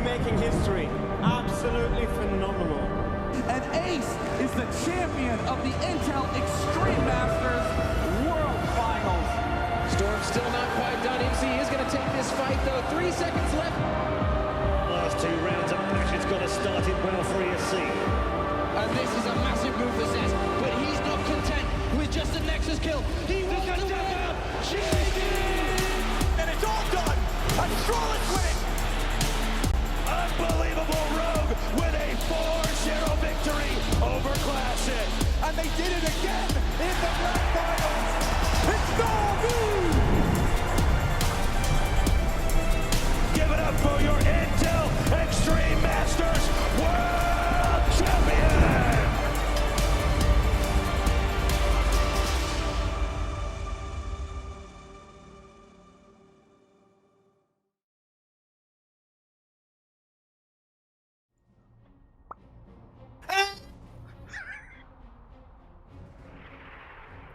be making history. Absolutely phenomenal. And Ace is the champion of the Intel Extreme Masters World Finals. Storm's still not quite done. MC is going to take this fight, though. 3 seconds left. Last 2 rounds of matches got to start it well for ESC. And this is a massive move for Zez, but he's not content with just a Nexus kill. He wants to win. And it's all done. A flawless win. Unbelievable Rogue with a 4-0 victory over Classic. And they did it again in the grand finals. It's Gold! Give it up for your Intel Extreme Masters World Champion!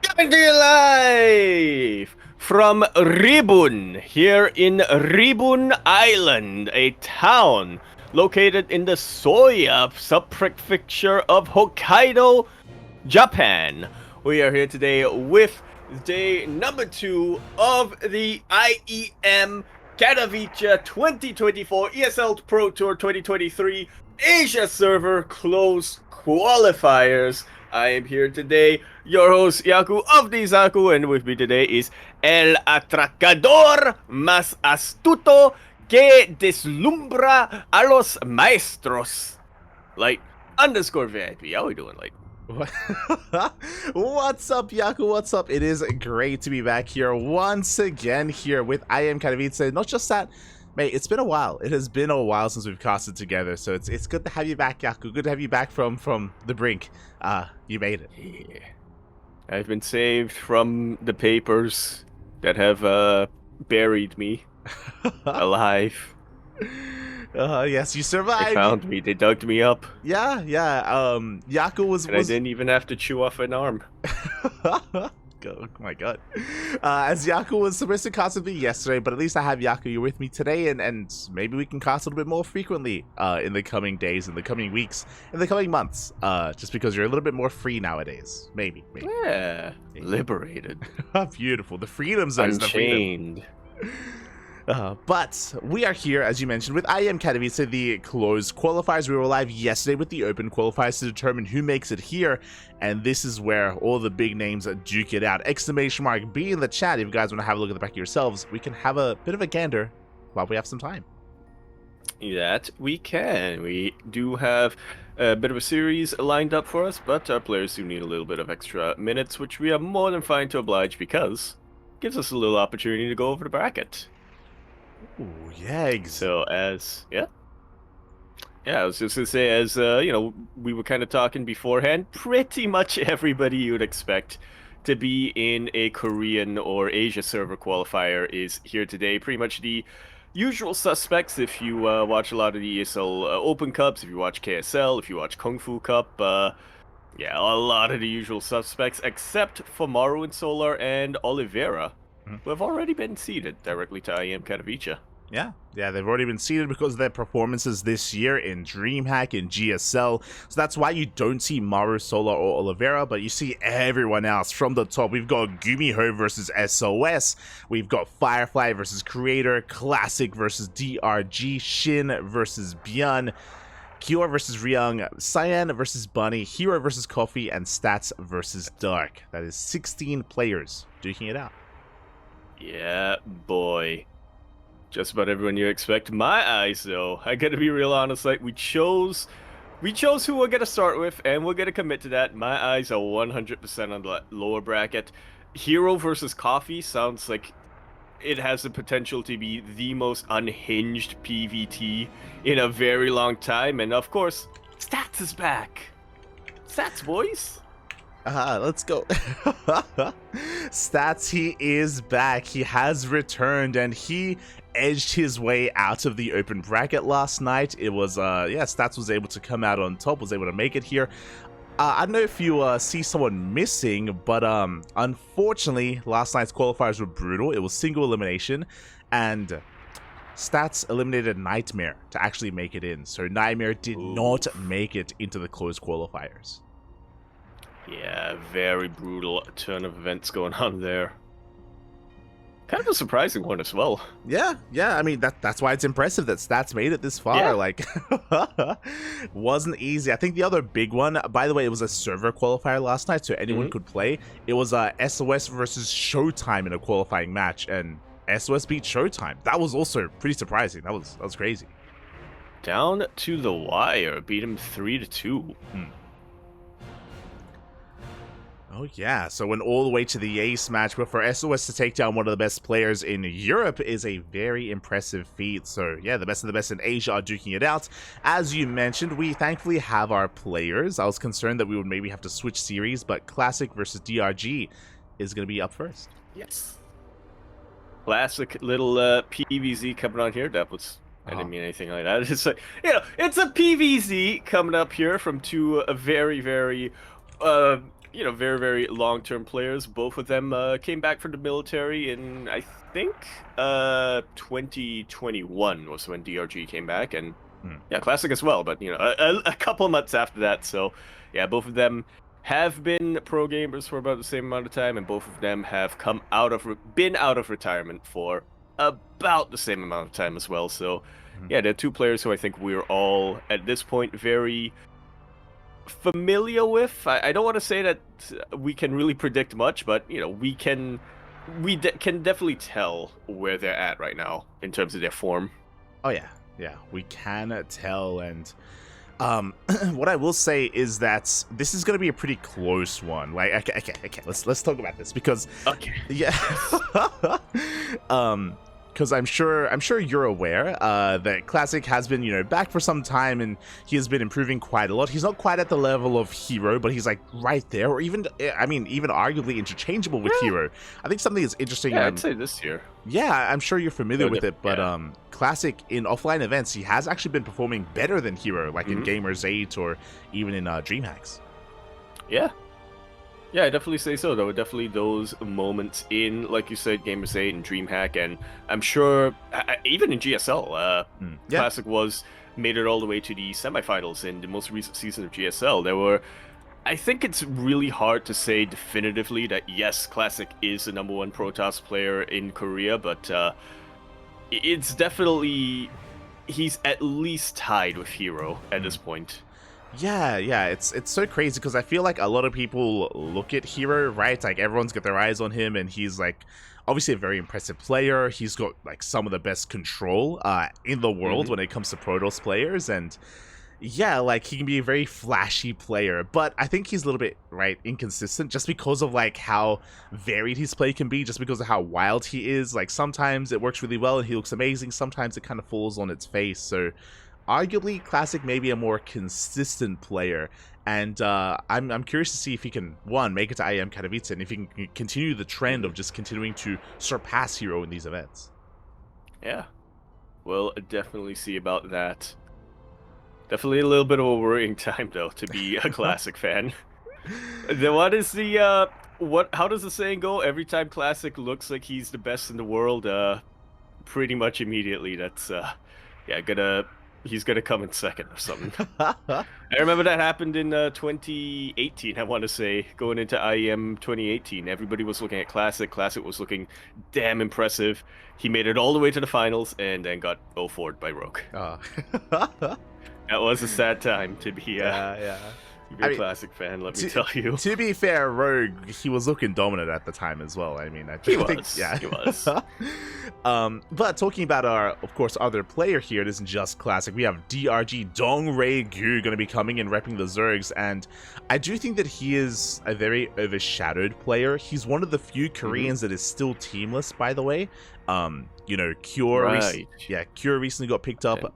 Coming to you live from Ribun, here in Ribun Island, a town located in the Soya subprefecture of Hokkaido, Japan. We are here today with day number 2 of the IEM Katowice 2024 ESL Pro Tour 2023 Asia Server Closed Qualifiers. I am here today, your host Yaku of the Zaku, and with me today is El Atracador Más Astuto que Deslumbra a los Maestros. Light _ VIP. How we doing, Light? What's up, Yaku? What's up? It is great to be back here once again here with IEM Katowice. Not just that, mate, it's been a while. It has been a while since we've casted together, so it's good to have you back, Yaku. Good to have you back from the brink. You made it. Yeah. I've been saved from the papers that have buried me alive. Yes, you survived. They found me. They dug me up. Yeah. Yaku was... And I didn't even have to chew off an arm. Oh my god. As Yaku was supposed to cast with me yesterday, but at least I have Yaku. You're with me today, and maybe we can cast a little bit more frequently in the coming days, in the coming weeks, in the coming months. Just because you're a little bit more free nowadays. Maybe. Yeah. Liberated. Beautiful. The freedom zones. Unchained. But we are here, as you mentioned, with IEM Katowice, the closed qualifiers. We were live yesterday with the open qualifiers to determine who makes it here, and this is where all the big names duke it out. Exclamation mark B in the chat if you guys want to have a look at the back of yourselves. We can have a bit of a gander while we have some time. That we can. We do have a bit of a series lined up for us, but our players do need a little bit of extra minutes, which we are more than fine to oblige because it gives us a little opportunity to go over the bracket. Ooh, yeah. So I was just gonna say, as you know, we were kind of talking beforehand. Pretty much everybody you'd expect to be in a Korean or Asia server qualifier is here today. Pretty much the usual suspects. If you watch a lot of the ESL Open Cups, if you watch KSL, if you watch Kung Fu Cup, yeah, a lot of the usual suspects, except for Maru and Solar and Oliveira, who have already been seeded directly to IEM Katowice. Yeah, they've already been seeded because of their performances this year in DreamHack and GSL. So that's why you don't see Maru, Solar, or Oliveira, but you see everyone else from the top. We've got Gumiho versus SOS. We've got Firefly versus Creator, Classic versus DRG, Shin versus Byun, Kyor versus Ryung, Cyan versus Bunny, Hero versus Coffee, and Stats versus Dark. That is 16 players duking it out. Yeah, boy. Just about everyone you expect. My eyes, though, I gotta be real honest, like, we chose who we're gonna start with, and we're gonna commit to that. My eyes are 100% on the lower bracket. Hero versus Coffee sounds like it has the potential to be the most unhinged PvT in a very long time, and of course, Stats is back. Stats, boys. Let's go. Stats, he is back. He has returned, and he edged his way out of the open bracket last night. It was, Stats was able to come out on top, was able to make it here. I don't know if you see someone missing, but unfortunately, last night's qualifiers were brutal. It was single elimination, and Stats eliminated Nightmare to actually make it in. So Nightmare did not make it into the closed qualifiers. Yeah, very brutal turn of events going on there. Kind of a surprising one as well. Yeah, I mean, that's why it's impressive that Stats made it this far. Yeah. Like, wasn't easy. I think the other big one, by the way, it was a server qualifier last night, so anyone could play. It was SOS versus Showtime in a qualifying match, and SOS beat Showtime. That was also pretty surprising. That was crazy. Down to the wire, beat him 3-2. Oh yeah, so went all the way to the ace match, but for SOS to take down one of the best players in Europe is a very impressive feat. So yeah, the best of the best in Asia are duking it out. As you mentioned, we thankfully have our players. I was concerned that we would maybe have to switch series, but Classic versus DRG is going to be up first. Yes. Classic little PvZ coming on here. That was... I didn't mean anything like that. It's like, you know, it's a PvZ coming up here from two very, very... you know, very, very long-term players. Both of them came back from the military in, I think, 2021 was when DRG came back, and yeah, Classic as well, but, you know, a couple months after that. So, yeah, both of them have been pro gamers for about the same amount of time, and both of them have been out of retirement for about the same amount of time as well. So, yeah, they're two players who I think we're all, at this point, very familiar with. I don't want to say that we can really predict much, but you know, we can definitely tell where they're at right now in terms of their form. Oh yeah, we can tell. And what I will say is that this is going to be a pretty close one. Like, okay, let's talk about this because yeah. Because I'm sure you're aware that Classic has been, you know, back for some time, and he has been improving quite a lot. He's not quite at the level of Hero, but he's like right there, or even, I mean, even arguably interchangeable with Hero. I think something that's interesting. Yeah, I'd say this year. Yeah, I'm sure you're familiar with it, but Classic in offline events, he has actually been performing better than Hero, like in Gamers 8 or even in DreamHacks. Yeah, I definitely say so. There were definitely those moments in, like you said, Gamers 8 and DreamHack, and I'm sure even in GSL, Classic made it all the way to the semifinals in the most recent season of GSL. I think it's really hard to say definitively that yes, Classic is the #1 Protoss player in Korea, but it's definitely, he's at least tied with Hero at this point. Yeah, it's so crazy because I feel like a lot of people look at Hero, right? Like everyone's got their eyes on him, and he's like obviously a very impressive player. He's got like some of the best control in the world when it comes to Protoss players, and yeah, like he can be a very flashy player, but I think he's a little bit inconsistent just because of like how varied his play can be, just because of how wild he is. Like sometimes it works really well and he looks amazing, sometimes it kind of falls on its face. So arguably, Classic may be a more consistent player, and I'm curious to see if he can, one, make it to IEM Katowice, and if he can continue the trend of just continuing to surpass Hero in these events. Yeah, we'll definitely see about that. Definitely a little bit of a worrying time, though, to be a Classic fan. Then what is the, how does the saying go? Every time Classic looks like he's the best in the world, pretty much immediately, that's, yeah, he's gonna come in second or something. I remember that happened in 2018, I want to say, going into IEM 2018. Everybody was looking at Classic. Classic was looking damn impressive. He made it all the way to the finals and then got 0-4'd by Rogue. That was a sad time to be a Classic fan, let me tell you. To be fair, Rogue, he was looking dominant at the time as well. I mean, he was. But talking about our, of course, other player here, it isn't just Classic. We have DRG Dongray Gu going to be coming and repping the Zergs, and I do think that he is a very overshadowed player. He's one of the few Koreans that is still teamless, by the way. You know, Cure recently got picked up.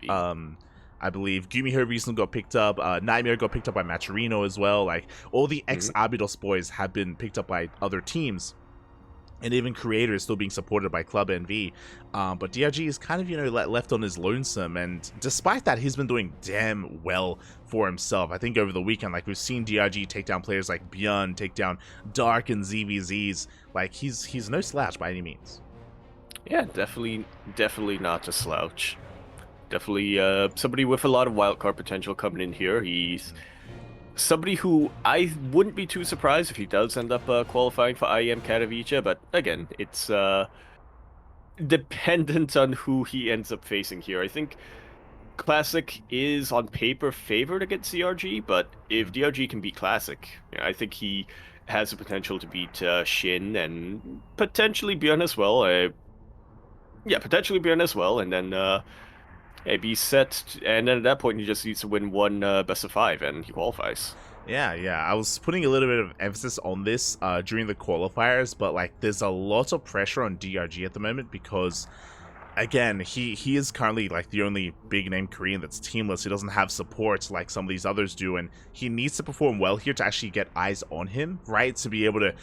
I believe Gumiho recently got picked up. Nightmare got picked up by Maturino as well. Like, all the ex-Abydos boys have been picked up by other teams. And even Creator is still being supported by Club NV. But DRG is kind of, you know, left on his lonesome. And despite that, he's been doing damn well for himself. I think over the weekend, like, we've seen DRG take down players like Bjorn, take down Dark and ZVZs. Like, he's no slouch by any means. Yeah, definitely not a slouch. Definitely somebody with a lot of wildcard potential coming in here. He's somebody who I wouldn't be too surprised if he does end up qualifying for IEM Katowice, but again, it's dependent on who he ends up facing here. I think Classic is on paper favored against DRG, but if DRG can beat Classic, I think he has the potential to beat Shin and potentially Bjorn as well. Yeah, potentially Bjorn as well, and then be set, and then at that point he just needs to win one best of 5, and he qualifies. Yeah, I was putting a little bit of emphasis on this during the qualifiers, but like there's a lot of pressure on DRG at the moment because, again, he is currently like the only big name Korean that's teamless. He doesn't have support like some of these others do, and he needs to perform well here to actually get eyes on him, right? To be able to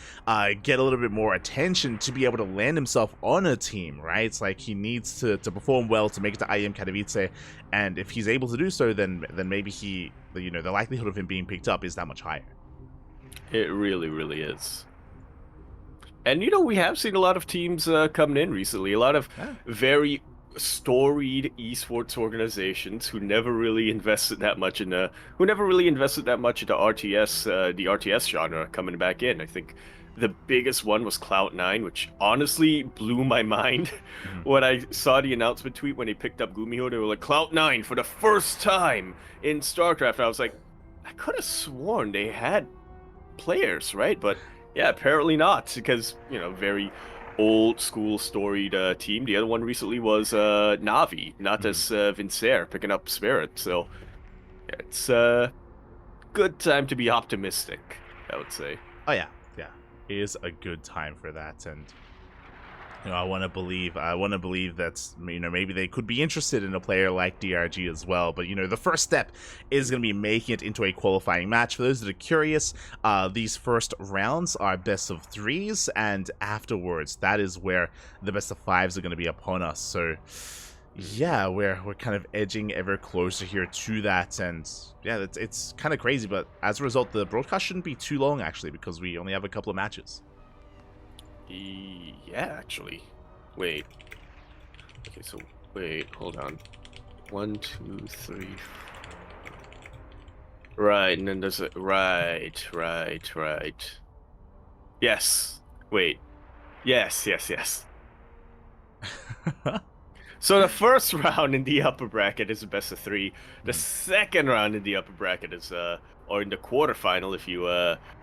get a little bit more attention, to be able to land himself on a team, right? It's like he needs to perform well to make it to IEM Katowice, and if he's able to do so, then maybe the likelihood of him being picked up is that much higher. It really is. And, we have seen a lot of teams coming in recently. A lot of very storied esports organizations who never really invested that much into RTS, the RTS genre coming back in. I think the biggest one was Cloud9, which honestly blew my mind when I saw the announcement tweet when they picked up Gumiho. They were like, Cloud9 for the first time in StarCraft. I was like, I could have sworn they had players, right? But yeah, apparently not, because, very old school storied team. The other one recently was Navi, not as Vincer, picking up Spirit. So yeah, it's a good time to be optimistic, I would say. Oh yeah, it is a good time for that, and I want to believe that maybe they could be interested in a player like DRG as well. But the first step is going to be making it into a qualifying match. For those that are curious, these first rounds are best of 3s, and afterwards that is where the best of 5s are going to be upon us. So yeah, we're kind of edging ever closer here to that, and yeah, it's kind of crazy. But as a result, the broadcast shouldn't be too long actually, because we only have a couple of matches. Yeah, actually. Wait. Okay, so wait, hold on. 1, 2, 3. Right, and then there's a right. Yes. Wait. Yes. So the first round in the upper bracket is a best of 3. The second round in the upper bracket is or in the quarterfinal, if you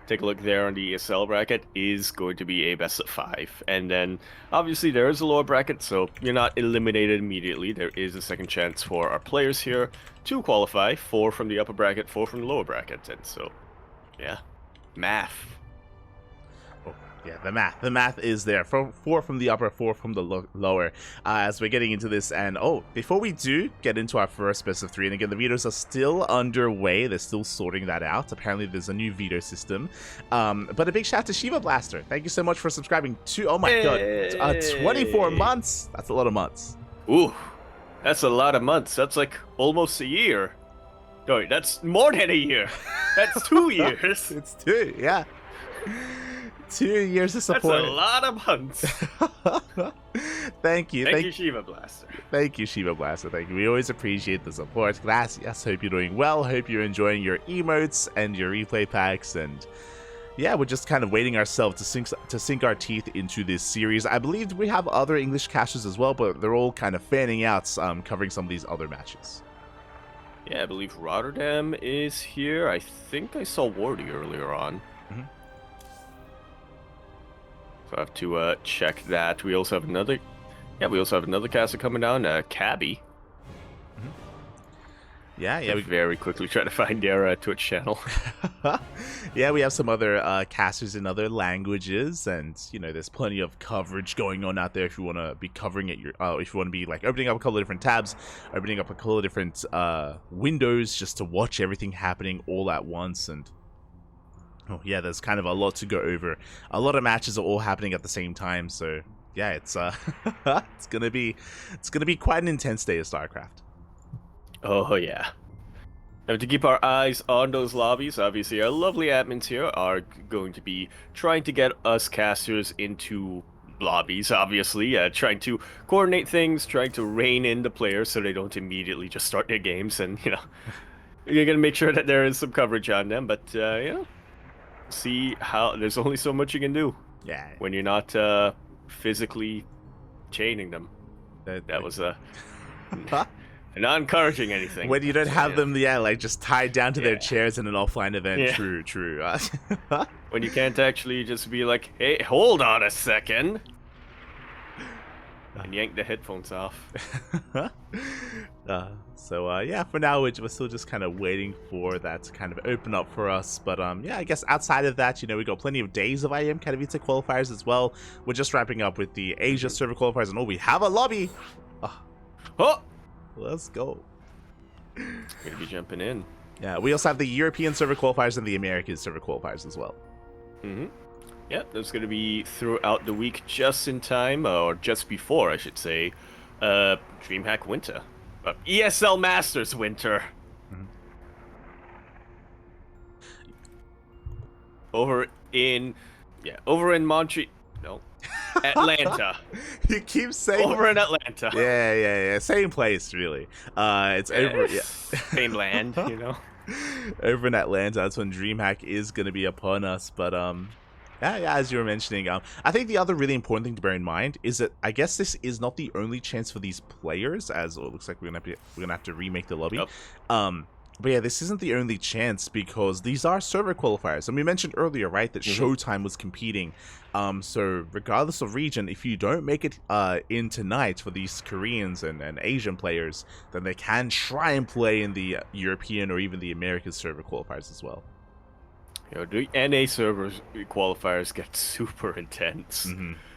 take a look there on the ESL bracket, is going to be a best of 5. And then obviously there is a lower bracket, so you're not eliminated immediately. There is a second chance for our players here to qualify, 4 from the upper bracket, 4 from the lower bracket. And so yeah, math. Yeah, the math is there. 4 from the upper, 4 from the lower. As we're getting into this, and before we do get into our first best of 3, and again, the vetoes are still underway. They're still sorting that out. Apparently, there's a new veto system. But a big shout out to Shiva Blaster. Thank you so much for subscribing to. Oh my god, 24 months. That's a lot of months. Ooh, that's a lot of months. That's like almost a year. No, that's more than a year. That's 2 years. It's 2, yeah. 2 years of support. That's a lot of months. Thank you. Thank you, Shiva Blaster. Thank you, Shiva Blaster. Thank you. We always appreciate the support. Gracias. Hope you're doing well. Hope you're enjoying your emotes and your replay packs. And yeah, we're just kind of waiting ourselves to sink our teeth into this series. I believe we have other English casters as well, but they're all kind of fanning out, covering some of these other matches. Yeah, I believe Rotterdam is here. I think I saw Wardy earlier on. So I have to check that. We also have another caster coming down, Cabby. Yeah. We very quickly try to find their Twitch channel. Yeah, we have some other casters in other languages, and there's plenty of coverage going on out there if you want to be covering it. If you want to be like opening up a couple of different tabs, opening up a couple of different windows just to watch everything happening all at once. And oh yeah, there's kind of a lot to go over. A lot of matches are all happening at the same time, so yeah, it's it's gonna be quite an intense day of StarCraft. Oh yeah. Have to keep our eyes on those lobbies. Obviously, our lovely admins here are going to be trying to get us casters into lobbies, obviously, trying to coordinate things, trying to rein in the players so they don't immediately just start their games, and you're gonna make sure that there is some coverage on them. But see how there's only so much you can do. Yeah. When you're not physically chaining them. That was not encouraging anything. When you don't have them, like just tied down to their chairs in an offline event. Yeah. True. When you can't actually just be like, hey, hold on a second. And yank the headphones off. Yeah, for now we're still just kind of waiting for that to kind of open up for us. But yeah, I guess outside of that, we got plenty of days of IEM Katowice qualifiers as well. We're just wrapping up with the Asia server qualifiers, and we have a lobby. Oh, let's go. Gonna be jumping in. Yeah, we also have the European server qualifiers and the Americas server qualifiers as well. Yep, that's going to be throughout the week, just in time, or just before, I should say, DreamHack Winter. ESL Masters Winter. Over in Montreal. No. Atlanta. You keep saying over in Atlanta. Yeah. Same place, really. It's over. Yeah. Same land, Over in Atlanta, that's when DreamHack is going to be upon us. But yeah, as you were mentioning, I think the other really important thing to bear in mind is that I guess this is not the only chance for these players, as it looks like we're gonna have to remake the lobby. Yep. But yeah, this isn't the only chance because these are server qualifiers. And we mentioned earlier, right, that Showtime was competing. So regardless of region, if you don't make it in tonight for these Koreans and Asian players, then they can try and play in the European or even the American server qualifiers as well. The NA server qualifiers get super intense.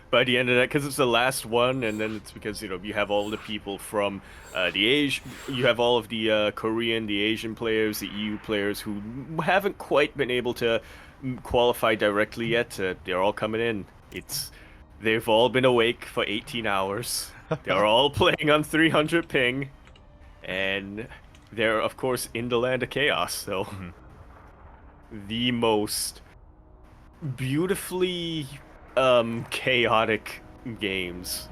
By the end of that, because it's the last one, and then it's because you have all the people from the Asia, you have all of the Korean, the Asian players, the EU players who haven't quite been able to qualify directly yet. They're all coming in. They've all been awake for 18 hours. They're all playing on 300 ping, and they're of course in the land of chaos. So the most beautifully chaotic games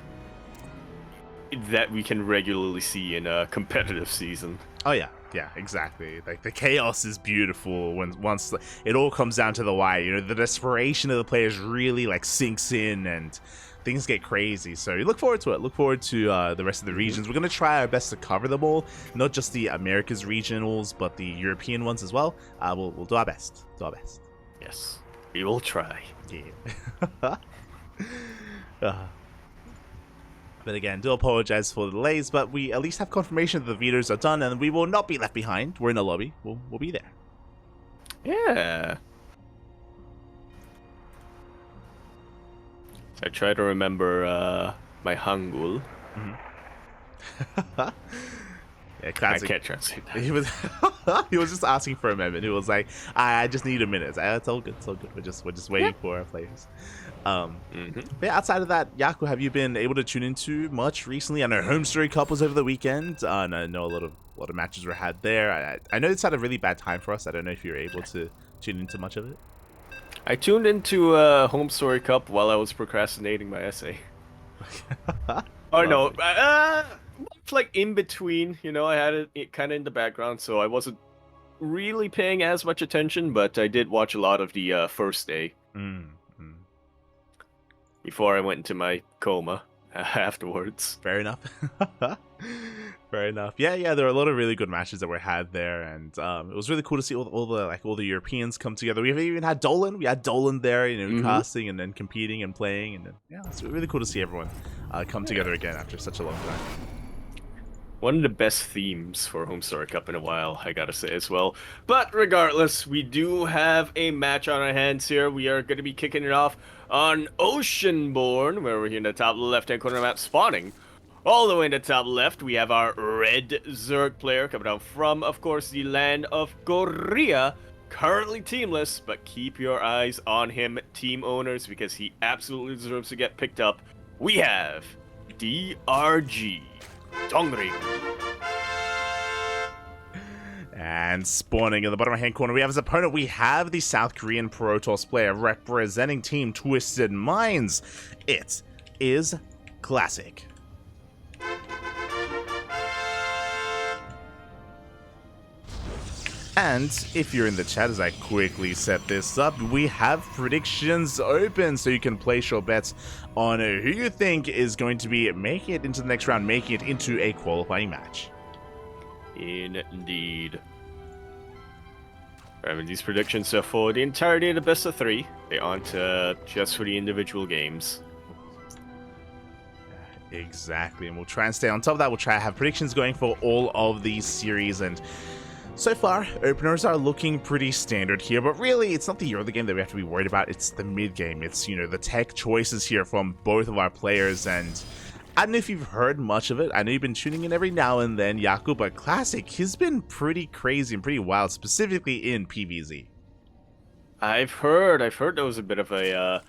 that we can regularly see in a competitive season. Oh yeah, exactly. Like the chaos is beautiful once it all comes down to the wire. The desperation of the players really sinks in and things get crazy. So you look forward to it. Look forward to the rest of the regions. We're gonna try our best to cover them all, not just the Americas regionals, but the European ones as well. We'll do our best. Yes, we will try. Yeah. But again, do apologize for the delays, but we at least have confirmation that the videos are done and we will not be left behind. We're in the lobby. We'll be there. Yeah. I try to remember my Hangul. Yeah, classic. I can't translate that. He was just asking for a moment. He was like, I just need a minute. It's all good. We're just waiting for our players. But yeah, outside of that, Yaku, have you been able to tune into much recently? I know Home Story Cup was over the weekend, and I know a lot of matches were had there. I know it's had a really bad time for us. I don't know if you were able to tune into much of it. I tuned into Home Story Cup while I was procrastinating my essay. No, it's in between. I had it kind of in the background, so I wasn't really paying as much attention, but I did watch a lot of the first day. Before I went into my coma afterwards. Fair enough. Fair enough. Yeah, there were a lot of really good matches that were had there, and it was really cool to see all the Europeans come together. We even had Dolan. We had Dolan there, casting and then competing and playing, and then it's really cool to see everyone come together again after such a long time. One of the best themes for Home Story Cup in a while, I gotta say as well. But regardless, we do have a match on our hands here. We are going to be kicking it off on Oceanborn, where we're here in the top left-hand corner of the map, spawning. All the way in the top left, we have our red Zerg player coming down from, of course, the land of Korea. Currently teamless, but keep your eyes on him, team owners, because he absolutely deserves to get picked up. We have DRG. Dongring. And spawning in the bottom right-hand corner, we have as opponent, we have the South Korean Protoss player representing Team Twisted Minds. It's is Classic. And if you're in the chat as I quickly set this up, we have predictions open so you can place your bets on who you think is going to be making it into the next round, making it into a qualifying match. Indeed. I mean, these predictions are for the entirety of the best of 3. They aren't just for the individual games. Exactly, and we'll try and stay on top of that. We'll try to have predictions going for all of these series, and so far, openers are looking pretty standard here, but really, it's not the early game that we have to be worried about, it's the mid game. It's, you know, the tech choices here from both of our players, and I don't know if you've heard much of it. I know you've been tuning in every now and then, Yaku, but Classic, he's been pretty crazy and pretty wild, specifically in PvZ. I've heard there was a bit of a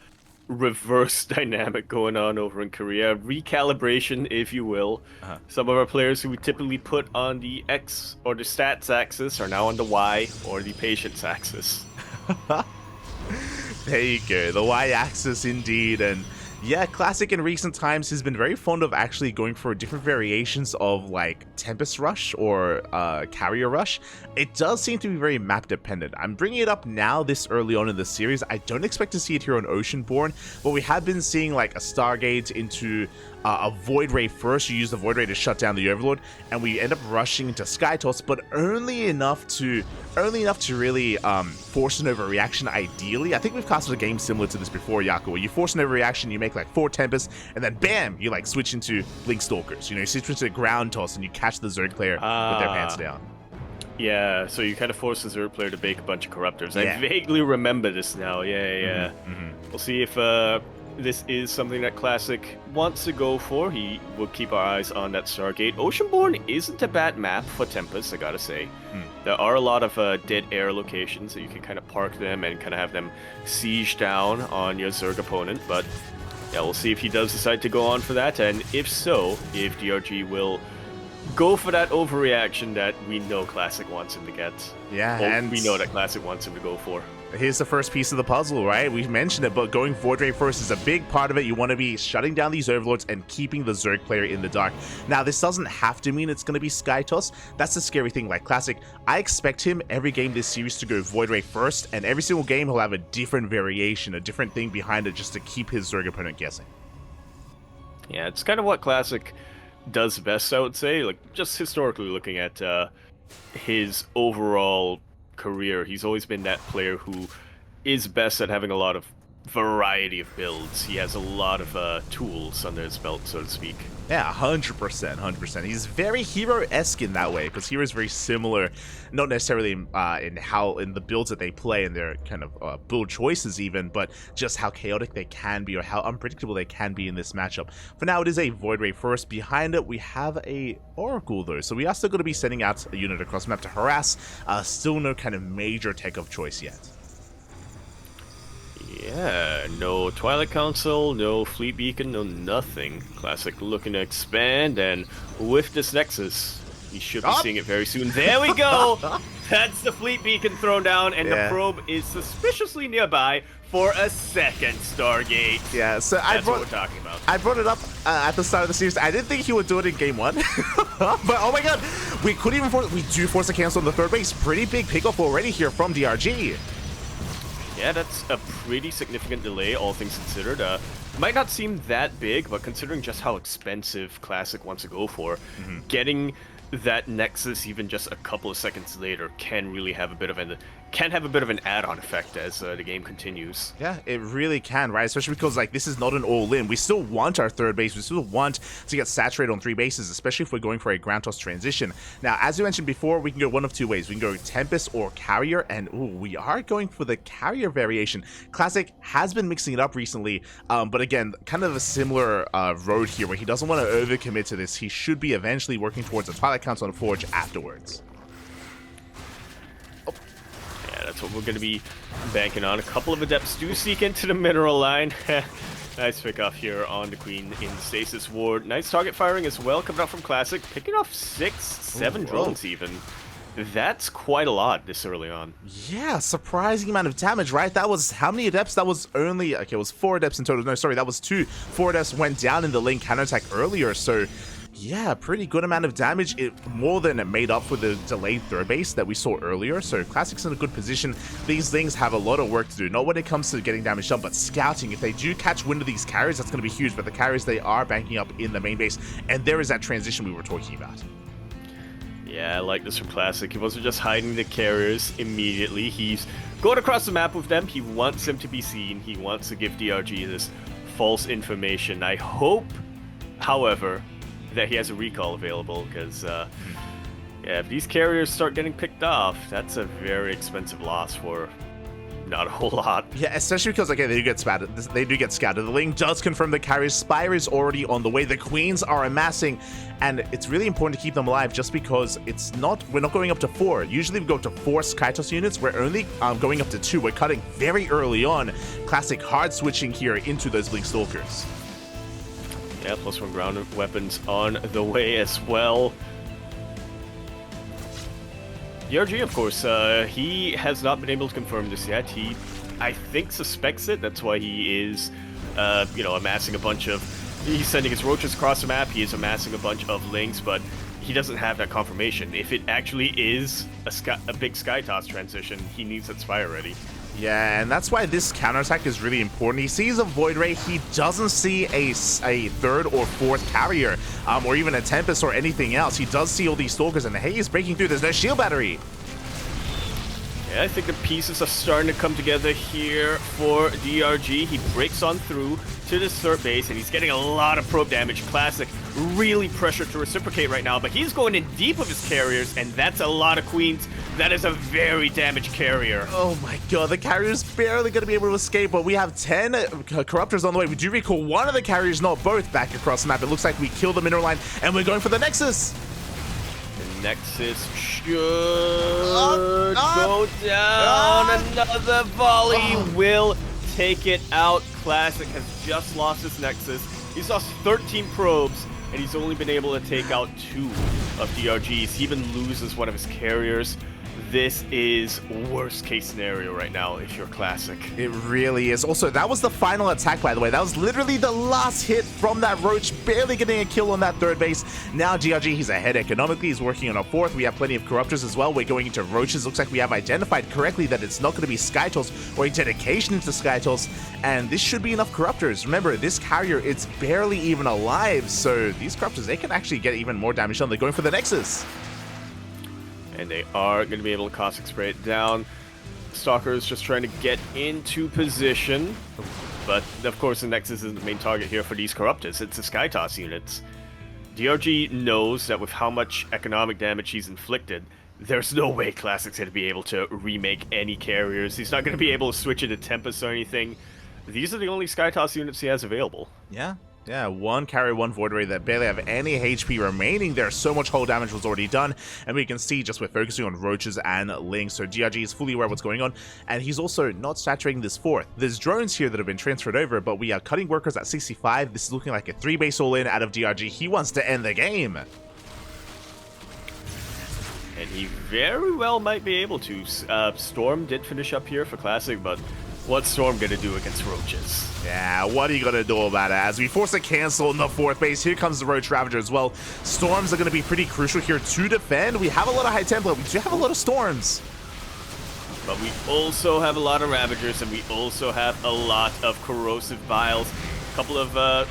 reverse dynamic going on over in Korea. Recalibration, if you will. Some of our players who we typically put on the X or the stats axis are now on the Y or the patience axis. There you go, the Y-axis indeed, and yeah, Classic in recent times has been very fond of actually going for different variations of like Tempest Rush or Carrier Rush. It does seem to be very map dependent. I'm bringing it up now this early on in the series. I don't expect to see it here on Oceanborn, but we have been seeing like a Stargate into a Void Ray first. You use the Void Ray to shut down the Overlord, and we end up rushing into Sky Toss, but only enough to really force an overreaction. Ideally, I think we've casted a game similar to this before, Yaku, where you force an overreaction, you make like 4 Tempests, and then bam, you like switch into Blink Stalkers. You know, you switch into Ground Toss, and you catch the Zerg player with their pants down. Yeah, so you kind of force the Zerg player to bake a bunch of Corruptors. Yeah. I vaguely remember this now. Yeah. We'll see if this is something that Classic wants to go for. He will keep our eyes on that Stargate. Oceanborn isn't a bad map for Tempest, I gotta say. There are a lot of dead air locations that you can kind of park them and kind of have them siege down on your Zerg opponent, but yeah, we'll see if he does decide to go on for that, and if so, if DRG will go for that overreaction that we know Classic wants him to get. Yeah, well, and we know that Classic wants him to go for. Here's the first piece of the puzzle, right? We've mentioned it, but going Void Ray first is a big part of it. You want to be shutting down these Overlords and keeping the Zerg player in the dark. Now, this doesn't have to mean it's going to be Sky Toss. That's the scary thing. Like Classic, I expect him every game this series to go Void Ray first, and every single game he'll have a different variation, a different thing behind it just to keep his Zerg opponent guessing. Yeah, it's kind of what Classic does best, I would say. Like, just historically looking at his overall career, he's always been that player who is best at having a lot of variety of builds. He has a lot of tools under his belt, so to speak. Yeah, 100%. He's very Hero-esque in that way, because Hero is very similar, not necessarily in the builds that they play and their kind of build choices even, but just how chaotic they can be or how unpredictable they can be in this matchup. For now, it is a Void Ray first. Behind it, we have a Oracle though, so we are still going to be sending out a unit across the map to harass. Still no kind of major tech of choice yet. Yeah, no Twilight Council, no Fleet Beacon, no nothing. Classic looking to expand, and with this Nexus, you should be seeing it very soon. There we go! That's the Fleet Beacon thrown down, and the probe is suspiciously nearby for a second Stargate. Yeah, so that's what we're talking about. I brought it up at the start of the series. I didn't think he would do it in game 1. But oh my god, we couldn't even force. We do force a cancel on the third base. Pretty big pickoff already here from DRG. Yeah, that's a pretty significant delay, all things considered. Might not seem that big, but considering just how expensive Classic wants to go for, getting that Nexus even just a couple of seconds later can really have a bit of an add-on effect as the game continues. Yeah, it really can, right? Especially because like this is not an all-in. We still want our third base. We still want to get saturated on 3 bases, especially if we're going for a ground toss transition. Now, as you mentioned before, we can go one of 2 ways. We can go Tempest or Carrier, and we are going for the Carrier variation. Classic has been mixing it up recently, but again, kind of a similar road here where he doesn't want to overcommit to this. He should be eventually working towards a Twilight Council on Forge afterwards. That's what we're going to be banking on. A couple of Adepts do seek into the mineral line. Nice pick off here on the Queen in the Stasis Ward. Nice target firing as well, coming out from Classic. Picking off 6, 7 drones even. That's quite a lot this early on. Yeah, surprising amount of damage, right? That was how many adepts? That was only, okay, it was 4 adepts in total. No, sorry, that was 2. 4 adepts went down in the lane counterattack earlier, so yeah, pretty good amount of damage. It more than made up for the delayed third base that we saw earlier, so Classic's in a good position. These things have a lot of work to do, not when it comes to getting damage done, but scouting. If they do catch wind of these carries, that's going to be huge, but the carries, they are banking up in the main base, and there is that transition we were talking about. Yeah, I like this from Classic. He wasn't just hiding the carriers immediately. He's going across the map with them. He wants them to be seen. He wants to give DRG this false information. I hope, however, that he has a recall available, because yeah, if these carriers start getting picked off, that's a very expensive loss for not a whole lot. Yeah, especially because, okay, they do get scouted. The link does confirm the carrier. Spire is already on the way. The queens are amassing, and it's really important to keep them alive, just because we're not going up to 4. Usually we go up to 4 Skytoss units. We're only going up to 2. We're cutting very early on. Classic hard switching here into those Blink Stalkers. Yeah, +1 ground weapons on the way as well. DRG, of course, he has not been able to confirm this yet. He, I think, suspects it. That's why he is, amassing a bunch of... He's sending his roaches across the map. He is amassing a bunch of links, but he doesn't have that confirmation. If it actually is a big Skytoss transition, he needs that Spire ready. Yeah, and that's why this counterattack is really important. He sees a Void Ray, he doesn't see a 3rd or 4th carrier, or even a Tempest or anything else. He does see all these Stalkers, and the haze is breaking through. There's no shield battery. Yeah, I think the pieces are starting to come together here for DRG. He breaks on through to this third base, and he's getting a lot of probe damage. Classic, really pressured to reciprocate right now, but he's going in deep with his carriers, and that's a lot of queens. That is a very damaged carrier. Oh my god, the carrier's barely going to be able to escape, but we have 10 Corruptors on the way. We do recall one of the carriers, not both, back across the map. It looks like we killed the mineral line, and we're going for the Nexus. The Nexus should go down. Another volley will take it out. Classic has just lost his Nexus. He's lost 13 probes, and he's only been able to take out 2 of DRG's. He even loses one of his carriers. This is worst case scenario right now if you're Classic. It really is. Also, that was the final attack, by the way. That was literally the last hit from that Roach, barely getting a kill on that third base. Now DRG, he's ahead economically. He's working on a 4th. We have plenty of Corruptors as well. We're going into Roaches. Looks like we have identified correctly that it's not going to be Skytoss or a dedication to Skytoss, and this should be enough Corruptors. Remember, this carrier, it's barely even alive, so these Corruptors, they can actually get even more damage done. They're going for the Nexus. And they are going to be able to caustic spray it down. Stalker is just trying to get into position. But, of course, the Nexus is the main target here for these Corruptors. It's the Skytoss units. DRG knows that with how much economic damage he's inflicted, there's no way Classic's going to be able to remake any carriers. He's not going to be able to switch into Tempest or anything. These are the only Skytoss units he has available. Yeah, 1 carrier, 1 Void Ray that barely have any HP remaining there. So much hull damage was already done, and we can see just we're focusing on Roaches and Lynx, so DRG is fully aware of what's going on, and he's also not saturating this 4th. There's drones here that have been transferred over, but we are cutting workers at 65. This is looking like a 3-base all-in out of DRG. He wants to end the game. And he very well might be able to. Storm did finish up here for Classic, but what's Storm gonna do against Roaches? Yeah, what are you gonna do about it? As we force a cancel in the 4th base, here comes the Roach Ravager as well. Storms are gonna be pretty crucial here to defend. We have a lot of High Templar, we do have a lot of Storms. But we also have a lot of Ravagers, and we also have a lot of Corrosive Vials. A couple of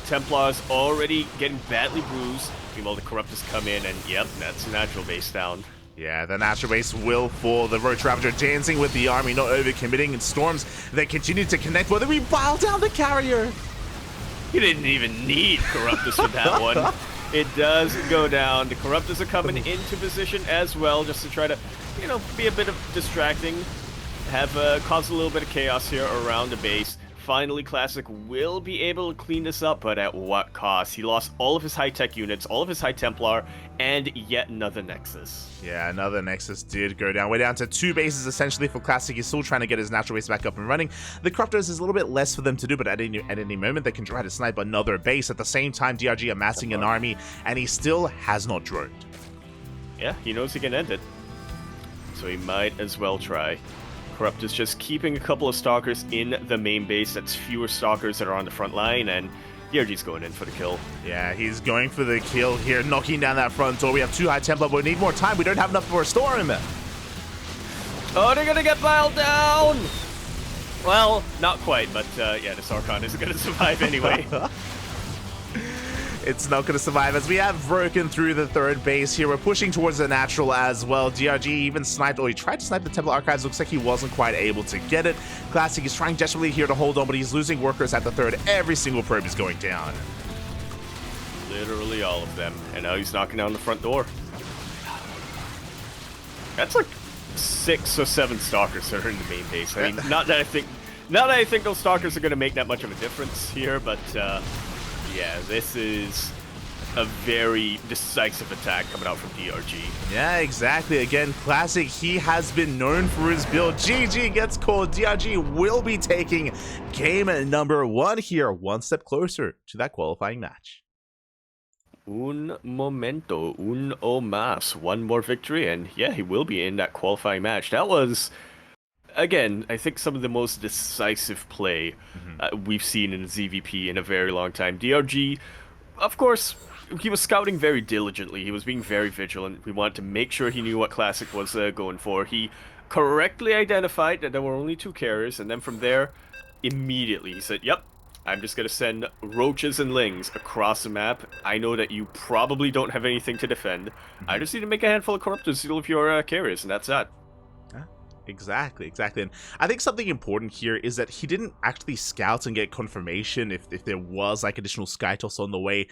Templars already getting badly bruised. Meanwhile, the Corruptors come in, and yep, that's a natural base down. Yeah, the natural base will fall. The Roach Ravager dancing with the army, not overcommitting, and Storms that continue to connect. Whether we bile down the carrier. You didn't even need Corruptors for that one. It does go down. The Corruptors are coming into position as well, just to try to, be a bit of distracting. Have caused a little bit of chaos here around the base. Finally, Classic will be able to clean this up, but at what cost? He lost all of his high-tech units, all of his High Templar, and yet another Nexus. Yeah, another Nexus did go down. We're down to 2 bases, essentially, for Classic. He's still trying to get his natural base back up and running. The Corruptors is a little bit less for them to do, but at any moment, they can try to snipe another base. At the same time, DRG amassing an army, and he still has not droned. Yeah, he knows he can end it. so he might as well try. Corrupt is just keeping a couple of Stalkers in the main base. That's fewer Stalkers that are on the front line, and DRG's going in for the kill. Yeah, he's going for the kill here, knocking down that front door. We have 2 high Templar, but we need more time. We don't have enough to restore him. Oh, they're gonna get piled down! Well, not quite, but yeah, the Sarkhan isn't gonna survive anyway. It's not going to survive as we have broken through the 3rd base here. We're pushing towards the natural as well. DRG even sniped, or he tried to snipe the Temple Archives. Looks like he wasn't quite able to get it. Classic is trying desperately here to hold on, but he's losing workers at the 3rd. Every single probe is going down. Literally all of them. And now he's knocking down the front door. That's like 6 or 7 Stalkers that are in the main base. I mean, not that I think those Stalkers are going to make that much of a difference here, but yeah, this is a very decisive attack coming out from DRG. Yeah, exactly. Again, Classic, he has been known for his build. GG gets called. DRG will be taking game number 1 here, one step closer to that qualifying match. Un momento, un o más. One more victory, and yeah, he will be in that qualifying match. That was, again, I think some of the most decisive play we've seen in ZVP in a very long time. DRG, of course, he was scouting very diligently. He was being very vigilant. We wanted to make sure he knew what Classic was going for. He correctly identified that there were only 2 carriers, and then from there, immediately he said, yep, I'm just going to send roaches and lings across the map. I know that you probably don't have anything to defend. I just need to make a handful of corruptors seal of your carriers, and that's that. Exactly. And I think something important here is that he didn't actually scout and get confirmation if there was like additional Skytoss on the way.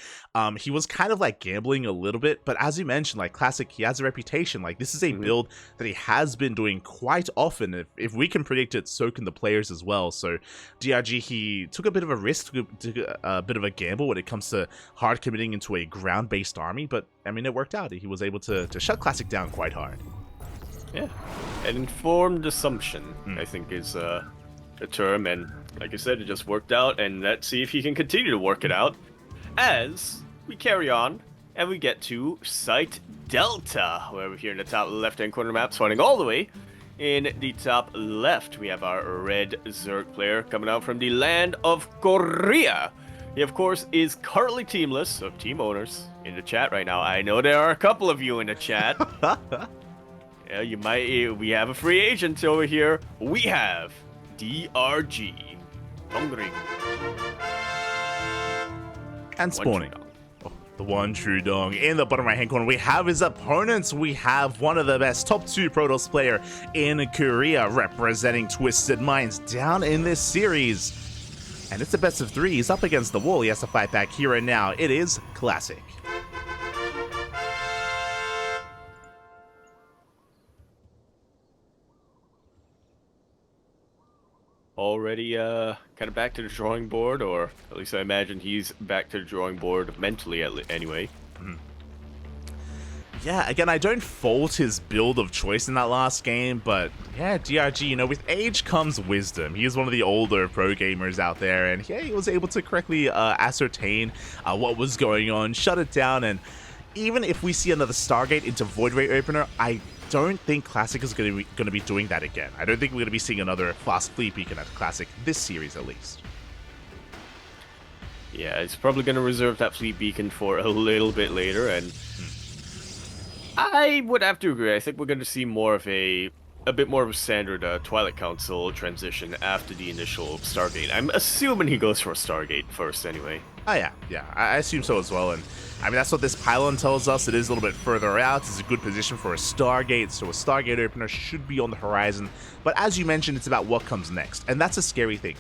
He was kind of like gambling a little bit, but as you mentioned, like Classic, he has a reputation. Like this is a build that he has been doing quite often. If we can predict it, so can the players as well. So DRG, he took a bit of a risk, a bit of a gamble when it comes to hard committing into a ground-based army, but I mean, it worked out. He was able to shut Classic down quite hard. Yeah, an informed assumption, I think, is a term, and like I said, it just worked out, and let's see if he can continue to work it out as we carry on, and we get to Site Delta, where we're here in the top left-hand corner map, spawning all the way in the top left. We have our red Zerg player coming out from the land of Korea. He, of course, is currently teamless, so team owners in the chat right now. I know there are a couple of you in the chat. Yeah, you might. We have a free agent over here. We have DRG. Hungry. And spawning. Oh, the one true dong. In the bottom right hand corner, we have his opponents. We have one of the best top 2 Protoss player in Korea representing Twisted Minds down in this series. And it's the best of 3. He's up against the wall. He has to fight back here and now. It is Classic. Already kind of back to the drawing board, or at least I imagine he's back to the drawing board mentally anyway. Yeah, again, I don't fault his build of choice in that last game, but yeah, DRG, you know, with age comes wisdom. He is one of the older pro gamers out there, and yeah, he was able to correctly ascertain what was going on, shut it down, and even if we see another Stargate into Void Ray Opener, I don't think Classic is going to be doing that again. I don't think we're going to be seeing another fast fleet beacon at Classic this series, at least. Yeah, it's probably going to reserve that fleet beacon for a little bit later, and I would have to agree. I think we're going to see more of a bit more of a standard Twilight Council transition after the initial Stargate. I'm assuming he goes for a Stargate first anyway. Oh yeah, I assume so as well, and I mean, that's what this pylon tells us. It is a little bit further out. It's a good position for a Stargate, so a Stargate opener should be on the horizon. But as you mentioned, it's about what comes next, and that's a scary thing.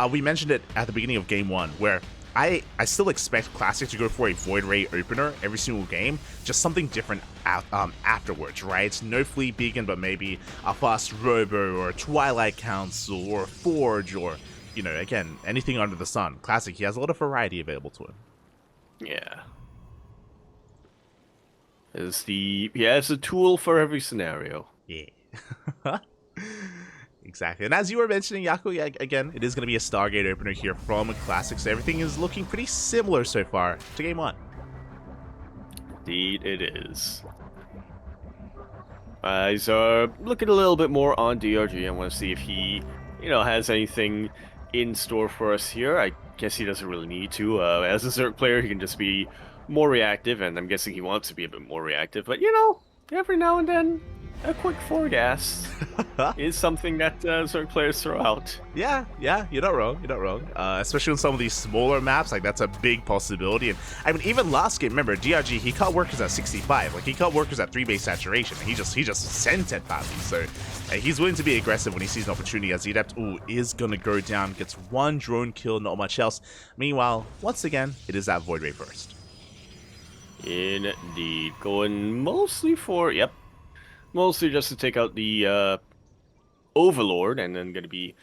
We mentioned it at the beginning of Game 1, where I still expect Classic to go for a Void Ray opener every single game, just something different afterwards, right? No Fleet Beacon, but maybe a Fast Robo, or a Twilight Council, or a Forge, or, you know, again, anything under the sun. Classic, he has a lot of variety available to him. Yeah. It's a tool for every scenario. Yeah. Exactly. And as you were mentioning, Yaku, yeah, again, it is going to be a Stargate opener here from Classic, so everything is looking pretty similar so far to Game 1. Indeed it is. Eyes are looking a little bit more on DRG. I want to see if he, has anything in store for us here. I guess he doesn't really need to. As a Zerg player, he can just be more reactive, and I'm guessing he wants to be a bit more reactive. But, every now and then, a quick foregas is something that Zerg players throw out. Yeah, you're not wrong. You're not wrong. Especially on some of these smaller maps, like that's a big possibility. And I mean, even last game, remember DRG, he caught workers at 65. Like he caught workers at 3-base saturation. And he just sent it badly. So he's willing to be aggressive when he sees an opportunity. As the Adept is gonna go down, gets one drone kill, not much else. Meanwhile, once again, it is that Void Ray first. Indeed, going mostly for mostly just to take out the Overlord, and then going to be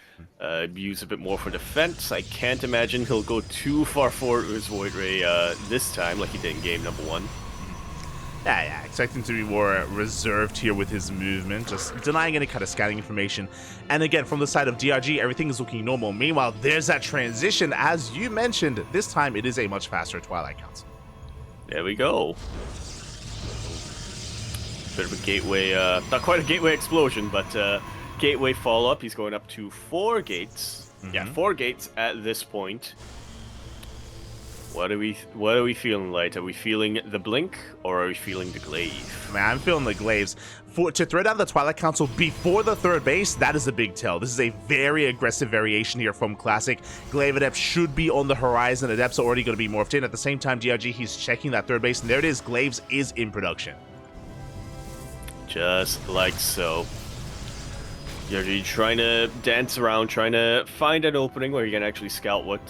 used a bit more for defense. I can't imagine he'll go too far forward with his Void Ray this time, like he did in game number 1. Yeah, expecting to be more reserved here with his movement, just denying any kind of scanning information. And again, from the side of DRG, everything is looking normal. Meanwhile, there's that transition, as you mentioned. This time, it is a much faster Twilight Council. There we go. Bit of a gateway, not quite a gateway explosion, but gateway follow-up. He's going up to 4 gates. Yeah, 4 gates at this point. What are we feeling, Light? Are we feeling the blink, or are we feeling the glaive? Man, I'm feeling the glaives. To throw down the Twilight Council before the 3rd base, that is a big tell. This is a very aggressive variation here from Classic. Glaive Adept should be on the horizon. Adepts are already going to be morphed in. At the same time, DRG, he's checking that 3rd base, and there it is. Glaives is in production. Just like so. You're trying to dance around, trying to find an opening where you can actually scout what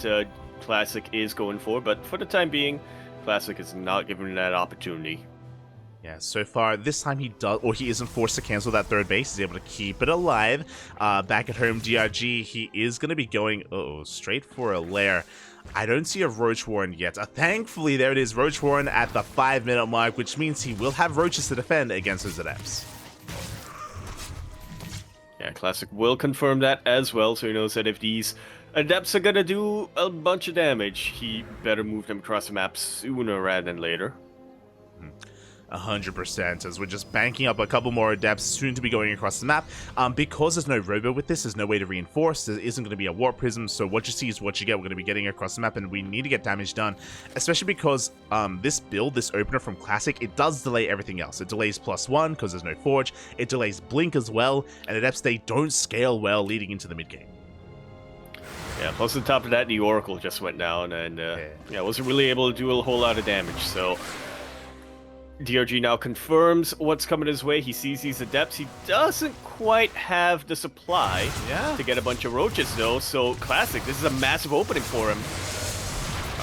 Classic is going for, but for the time being, Classic is not giving that opportunity. Yeah, so far, this time he isn't forced to cancel that 3rd base. He's able to keep it alive. Back at home, DRG, he is going to be going, straight for a lair. I don't see a Roach Warren yet. Thankfully, there it is, Roach Warren at the 5-minute mark, which means he will have Roaches to defend against his Adepts. Yeah, Classic will confirm that as well, so he knows that if these Adepts are gonna do a bunch of damage, he better move them across the map sooner rather than later. 100%, as we're just banking up a couple more Adepts soon to be going across the map. Because there's no Robo with this, there's no way to reinforce. There isn't going to be a Warp Prism, so what you see is what you get. We're going to be getting across the map, and we need to get damage done, especially because this build, this opener from Classic, it does delay everything else. It delays +1 because there's no Forge. It delays Blink as well, and Adepts, they don't scale well leading into the mid-game. Yeah, plus on top of that, the Oracle just went down, and wasn't really able to do a whole lot of damage, so DRG now confirms what's coming his way. He sees these Adepts. He doesn't quite have the supply to get a bunch of Roaches, though. So, Classic, this is a massive opening for him.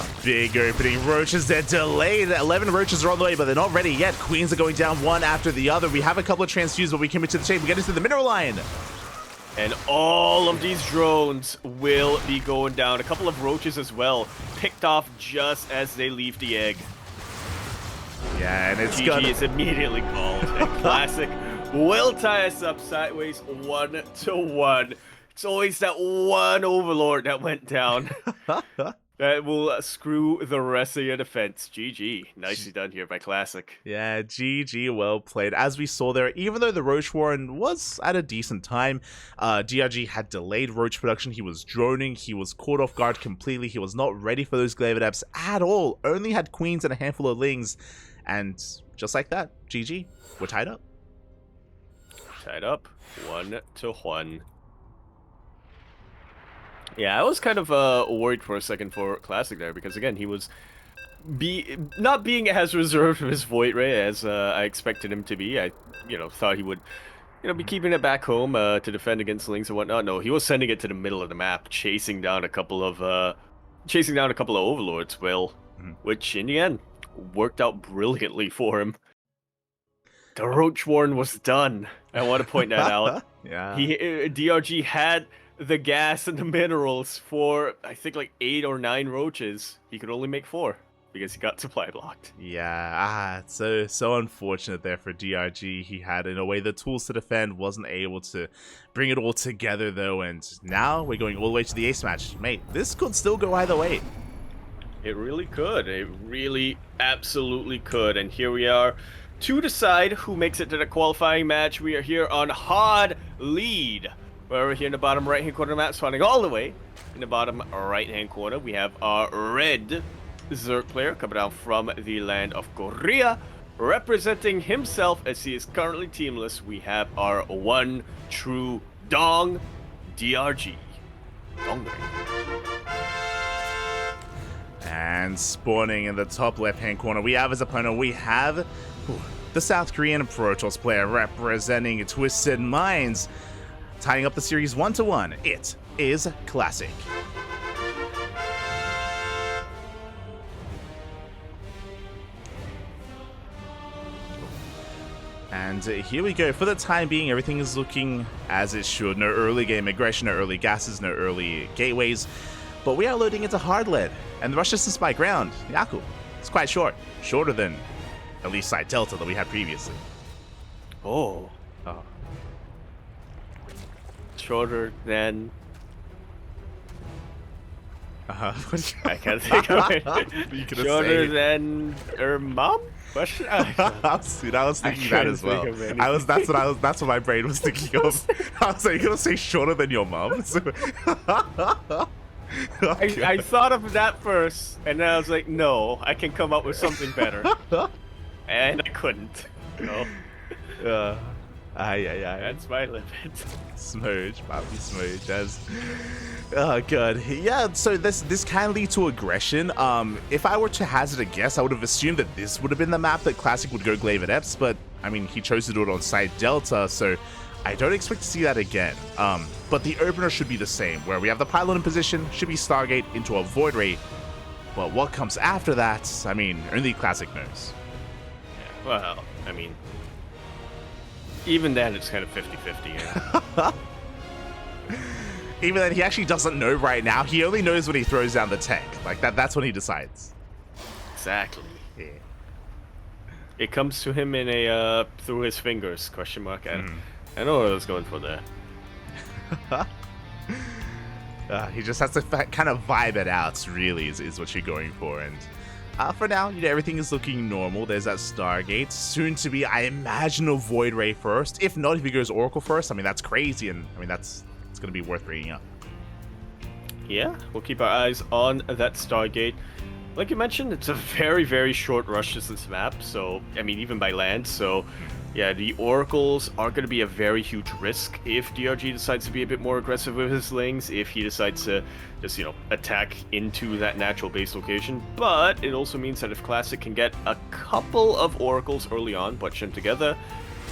A big opening. Roaches, they're delayed. 11 Roaches are on the way, but they're not ready yet. Queens are going down one after the other. We have a couple of transfuse, but we commit to the chain. We get into the mineral line. And all of these drones will be going down. A couple of Roaches as well, picked off just as they leave the egg. Yeah, and it's GG is immediately called, and Classic will tie us up sideways 1-1. It's always that one Overlord that went down that will screw the rest of your defense. GG. Nicely done here by Classic. Yeah, GG, well played. As we saw there, even though the Roach Warren was at a decent time, DRG had delayed Roach production. He was droning. He was caught off guard completely. He was not ready for those Glaive Adepts at all. Only had Queens and a handful of Lings. And just like that, GG, we're tied up. Tied up, 1-1. Yeah, I was kind of worried for a second for Classic there, because again, he was not being as reserved with his Void Ray as I expected him to be. I, thought he would, be keeping it back home to defend against Lings and whatnot. No, he was sending it to the middle of the map, chasing down a couple of Overlords, which in the end worked out brilliantly for him. The Roach Warren was done. I want to point that out. Yeah. DRG had the gas and the minerals for, I think, like 8 or 9 Roaches. He could only make 4 because he got supply blocked. Yeah, it's so unfortunate there for DRG. He had, in a way, the tools to defend, wasn't able to bring it all together, though, and now we're going all the way to the ace match. Mate, this could still go either way. It really could. It really absolutely could. And here we are to decide who makes it to the qualifying match. We are here on hard lead. We're here in the bottom right-hand corner of the map, spawning all the way in the bottom right-hand corner. We have our red Zerg player coming down from the land of Korea, representing himself as he is currently teamless. We have our one true Dong, DRG. Dong. And spawning in the top left-hand corner, we have as opponent, we have the South Korean Protoss player representing Twisted Minds, tying up the series 1-1. It is Classic. And here we go. For the time being, everything is looking as it should. No early game aggression, no early gases, no early gateways. But we are loading into hard lead, and the rush distance by ground, Yaku, it's quite short. Shorter than at least side delta that we had previously. Oh. Shorter than... I can't think of it. Shorter than her mom? Question? I was thinking that as well. That's what my brain was thinking of. I was like, you're gonna say shorter than your mom? I thought of that first, and then I was like, no, I can come up with something better. And I couldn't. No. That's my limit. Smooch, Bobby Smooch. Oh god. Yeah, so this can lead to aggression. If I were to hazard a guess, I would have assumed that this would have been the map that Classic would go Glaive at Eps, but I mean, he chose to do it on side Delta, so I don't expect to see that again. But the opener should be the same, where we have the pylon in position, should be Stargate into a Void Ray. But what comes after that, I mean, only Classic knows. Yeah, well, I mean, even then it's kind of 50-50. Yeah. Even then, he actually doesn't know right now. He only knows when he throws down the tech. Like, that's when he decides. Exactly. Yeah. It comes to him in a, through his fingers, question mark. I know what I was going for there. He just has to kind of vibe it out, really, is what you're going for. And for now, you know, everything is looking normal. There's that Stargate. Soon to be, I imagine, a Void Ray first. If not, if he goes Oracle first, I mean, that's crazy. And, I mean, it's going to be worth reading up. Yeah, we'll keep our eyes on that Stargate. Like you mentioned, it's a very, very short rush distance map, so, I mean, even by land, so, yeah, the Oracles are going to be a very huge risk if DRG decides to be a bit more aggressive with his lings, if he decides to just, you know, attack into that natural base location, but it also means that if Classic can get a couple of Oracles early on, bunch them together,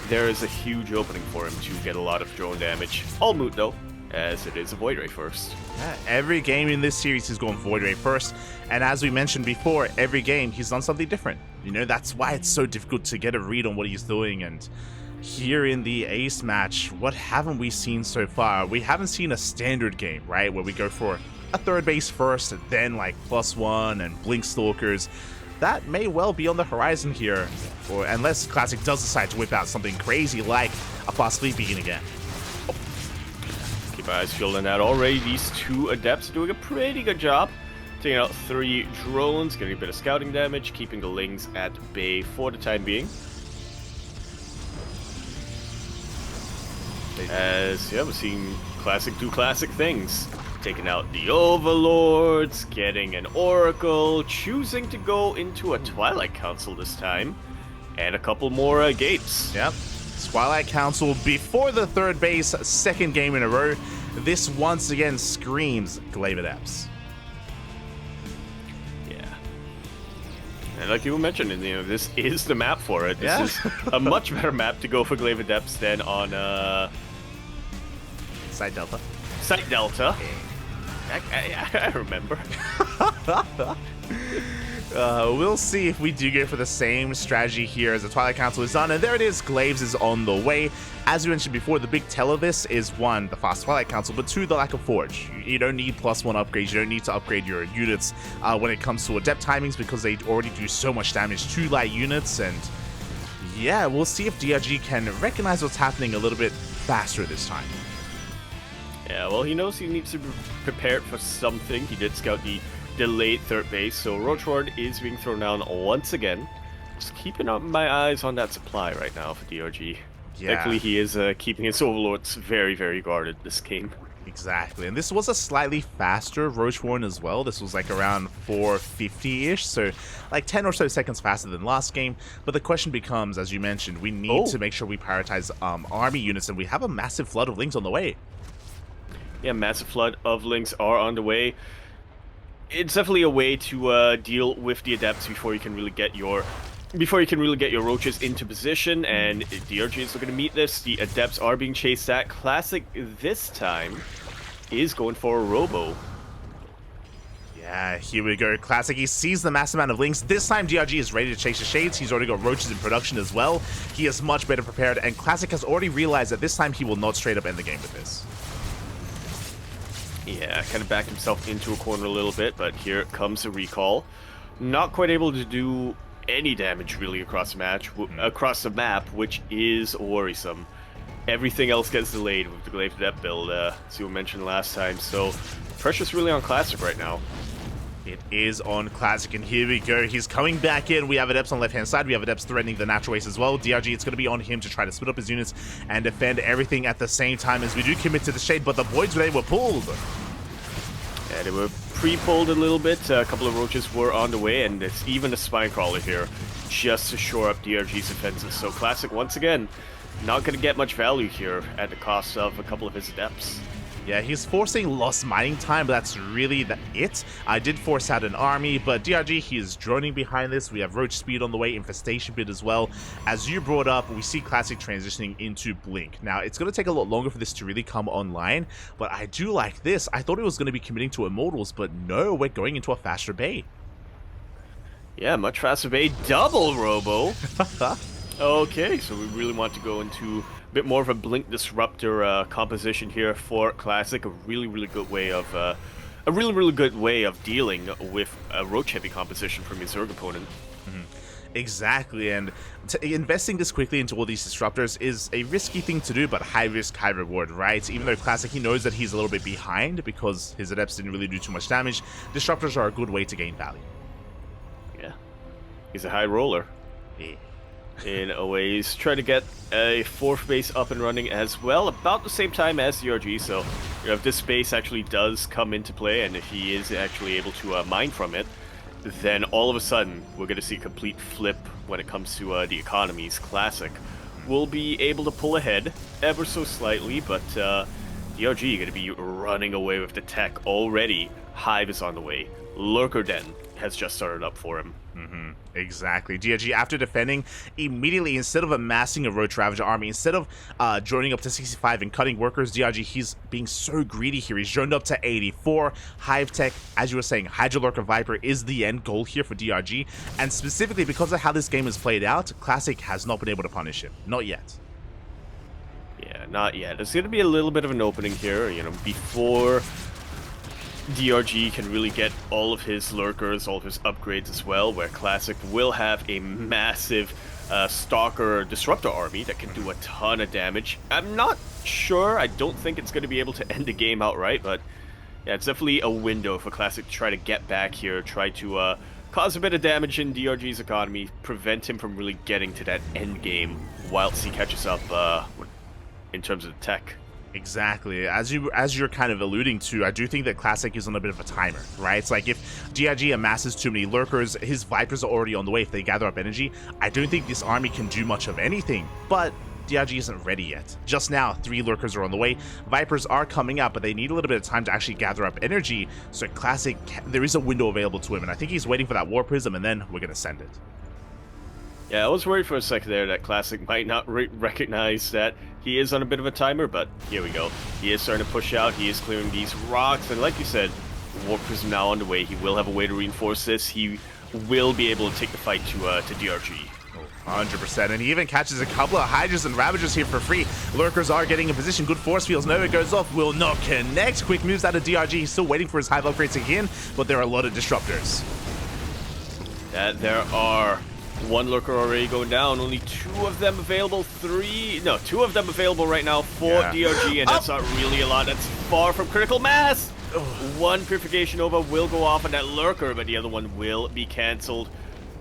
there is a huge opening for him to get a lot of drone damage. All moot, though, as it is a Void Ray first. Yeah, every game in this series he's going Void Ray first, and as we mentioned before, every game he's done something different. You know, that's why it's so difficult to get a read on what he's doing. And here in the Ace match, what haven't we seen so far? We haven't seen a standard game, right, where we go for a third base first, and then like +1 and Blink Stalkers. That may well be on the horizon here, or unless Classic does decide to whip out something crazy like a possibly Begin Again. Keep our eyes peeled on that already. These two Adepts doing a pretty good job. Taking out 3 drones, getting a bit of scouting damage, keeping the Lings at bay for the time being. As, yeah, we're seeing Classic do Classic things. Taking out the Overlords, getting an Oracle, choosing to go into a Twilight Council this time, and a couple more gates. Yep. Twilight Council before the third base, second game in a row. This once again screams Glaive at Eps. And like you mentioned, you know, this is the map for it. This is a much better map to go for Glaive Adepts than on Side Delta. Site Delta. I remember. We'll see if we do go for the same strategy here as the Twilight Council is done. And there it is, Glaives is on the way. As we mentioned before, the big tell of this is 1, the fast Twilight Council, but 2, the lack of Forge. You don't need +1 upgrades, you don't need to upgrade your units when it comes to Adept timings because they already do so much damage to light units. And yeah, we'll see if DRG can recognize what's happening a little bit faster this time. Yeah, well, he knows he needs to be prepared for something. He did scout the delayed third base, so Roach Ward is being thrown down once again. Just keeping up my eyes on that supply right now for DRG. Yeah. Thankfully, he is keeping his overlords very, very guarded this game. Exactly, and this was a slightly faster Roach Warren as well. This was like around 450-ish, so like 10 or so seconds faster than last game. But the question becomes, as you mentioned, we need to make sure we prioritize army units, and we have a massive flood of links on the way. Yeah, massive flood of links are on the way. It's definitely a way to deal with the adepts before you can really get your roaches into position, and DRG is looking to meet this. The adepts are being chased at. Classic this time is going for a robo. Yeah, here we go. Classic, he sees the massive amount of links. This time DRG is ready to chase the shades. He's already got roaches in production as well. He is much better prepared, and Classic has already realized that this time he will not straight up end the game with this. Yeah, kind of backed himself into a corner a little bit, but here comes a recall. Not quite able to do any damage really across the map, which is worrisome. Everything else gets delayed with the Glaive to Depth build, as you mentioned last time, so pressure's really on Classic right now. It is on Classic, and here we go. He's coming back in. We have Adepts on the left-hand side. We have Adepts threatening the natural waste as well. DRG, it's going to be on him to try to split up his units and defend everything at the same time as we do commit to the shade, but the Voids, they were pulled. Yeah, they were pre-pulled a little bit. A couple of roaches were on the way, and it's even a Spine Crawler here just to shore up DRG's defenses. So Classic, once again, not going to get much value here at the cost of a couple of his Adepts. Yeah, he's forcing lost mining time, but that's really it. I did force out an army, but DRG, he is droning behind this. We have Roach Speed on the way, Infestation Bit as well. As you brought up, we see Classic transitioning into Blink. Now, it's going to take a lot longer for this to really come online, but I do like this. I thought it was going to be committing to Immortals, but no, we're going into a faster bay. Yeah, much faster bay. Double Robo. Okay, so we really want to go into a bit more of a Blink Disruptor composition here for Classic. A really good way of dealing with a roach heavy composition from his Zerg opponent. Exactly, and investing this quickly into all these disruptors is a risky thing to do, but high risk, high reward, right? Even though Classic, he knows that he's a little bit behind because his Adepts didn't really do too much damage, disruptors are a good way to gain value. Yeah. He's a high roller. Yeah. In a way, he's trying to get a 4th base up and running as well, about the same time as DRG, so if this base actually does come into play, and if he is actually able to mine from it, then all of a sudden, we're going to see a complete flip when it comes to the economies. Classic will be able to pull ahead ever so slightly, but DRG going to be running away with the tech already. Hive is on the way. Lurker Den has just started up for him. Exactly. DRG, after defending, immediately, instead of amassing a Roach Ravager army, instead of droning up to 65 and cutting workers, DRG, he's being so greedy here. He's droned up to 84. Hive Tech, as you were saying, Hydra Lurker Viper is the end goal here for DRG, and specifically because of how this game is played out, Classic has not been able to punish him. Not yet. Yeah, not yet. There's going to be a little bit of an opening here, before DRG can really get all of his lurkers, all of his upgrades as well, where Classic will have a massive Stalker Disruptor army that can do a ton of damage. I'm not sure, I don't think it's going to be able to end the game outright, but yeah, it's definitely a window for Classic to try to get back here, try to cause a bit of damage in DRG's economy, prevent him from really getting to that end game whilst he catches up in terms of the tech. Exactly. As you're kind of alluding to, I do think that Classic is on a bit of a timer, right? It's like if DRG amasses too many lurkers, his Vipers are already on the way. If they gather up energy, I don't think this army can do much of anything, but DRG isn't ready yet. Just now, 3 lurkers are on the way. Vipers are coming up, but they need a little bit of time to actually gather up energy, so Classic, there is a window available to him, and I think he's waiting for that War Prism, and then we're going to send it. Yeah, I was worried for a second there that Classic might not recognize that he is on a bit of a timer, but here we go. He is starting to push out, he is clearing these rocks, and like you said, War Prism now on the way. He will have a way to reinforce this. He will be able to take the fight to DRG. 100%, and he even catches a couple of Hydras and Ravagers here for free. Lurkers are getting in position, good force fields. Nova goes off, will not connect. Quick moves out of DRG, he's still waiting for his Hive upgrades to begin, but there are a lot of disruptors. There are 1 lurker already going down, only 2 of them available, 2 of them available right now for DRG, and that's not really a lot. That's far from critical mass. 1 Purification Nova will go off on that lurker, but the other one will be cancelled.